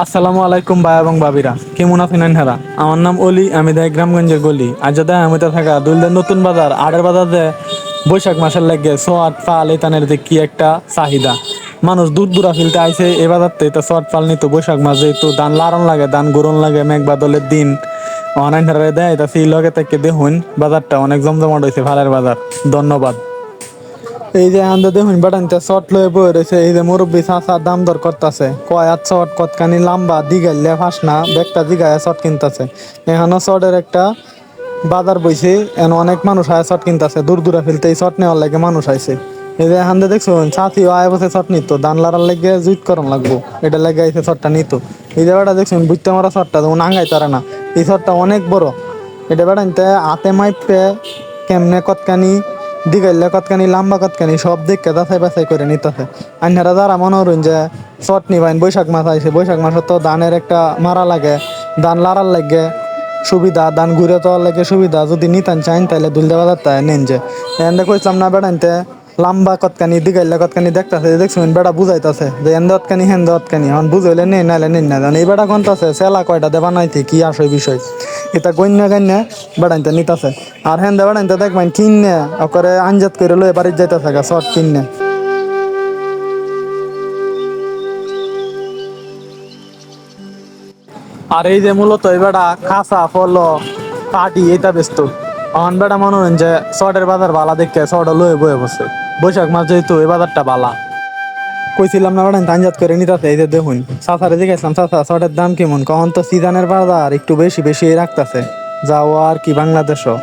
আসসালামু আলাইকুম ভাই এবং ভাবিরা, কেমন আছেন আপনারা? আমার নাম অলি, আমি দেয় গ্রামগঞ্জের গলি। আজ দেয় আমি থাকা দুলদের নতুন বাজার আড়ের বাজার দে বৈশাখ মাসের লাগে সোয়াট পাল এতানের যে কি একটা চাহিদা। মানুষ দূর দূরা ফিলতে আইছে এ বাজারতে তো সোয়াট পাল নিত। বৈশাখ মাস যেহেতু ধান লারণ লাগে, ধান গরণ লাগে, মেঘ বাদলের দিন অনাইন দেয় এটা সেই লগে থেকে দেখুন বাজারটা অনেক জমজমাট হয়েছে। ভালের বাজার, ধন্যবাদ। এই যে আন্দা দেখুন বাটানতে শর্ট লয়ে বয়ে রয়েছে। এই যে মুরব্বী চাষা দাম দর করতেছে, কয় আর শর্ট কতখানি লম্বা দিগাইলে ফাঁস না ব্যাগটা দিগায় শর্ট কিনতেছে। এখানে শর্টের একটা বাজার বইছে, এন অনেক মানুষ আয় শর্ট কিনতেছে। দূর দূরে ফেলতে এই শর্ট নেওয়ার লাগে মানুষ আইছে। এই যে এখান দেখছো সাথীও আয় বসে শর্ট নিত, দান লাড়ার লেগে জুইট করন লাগবো, এটা লেগে আইসে শর্টটা নিত। এই যে বেটা দেখছেন বুঝতে মারা শর্টটা যেমন আঙ্গাই তারা না, এই শর্টটা অনেক বড়। এটা বেটা নিতে হাতে মাইপে কেমনে কতখানি দিগাইলে কতখানি লম্বা কতখানি সব দিককে যাচাই বাছাই করে নিতেছে। আন্যারা যারা মনে করেন যে শর্ট নিবেন, বৈশাখ মাস আইছে, বৈশাখ মাসে তো ধানের একটা মারা লাগে, ধান লাড়ার লাগে সুবিধা, ধান ঘুরে তো লাগে সুবিধা। যদি নিতেন চাইন তাহলে দুলদে বাজার তাই নেন। যে এনে কইলাম না বেড়াইতে লম্বা কতখানি দিগাইলে কতখানি দেখতেছে, দেখছেন বেড়া বুঝাইতেছে যে এন্দে অতখানি হেন্দে অতখানি, এখন বুঝাইলে নেই নাইলে নেন না। জান এই বেড়া কোনটাছে সেলা কয়টা দেবা নাইতে কি আসে বিষয়, এটা গণ্যা গান্যা বেড়াইতে নিতেছে। আর হেন্দে বেড়াইতে দেখবেন কিনে ওকে আঞ্জাত করে লয়ে বাড়ির যাইতেছে গা শর্ট কিনে। আর এই যে মূলত এই বেড়া খাসা ফল কাটি এটা ব্যস্ত। অন বেড়া মনে হয় যে শর্টের বাজার বালা দেখে শর্ট লয়ে বয়ে বসে। বৈশাখ মাস যেহেতু এই বাজারটা বালা। কইছিলাম না বেড়া তানজাত করে নিতেছে। এই যে দেখুন চাষারে জিজ্ঞাসলাম, চাষা শর্টের দাম কেমন? কখন তো সিজনের বাজার একটু বেশি বেশি রাখতেছে, যাও আর কি বাংলাদেশও।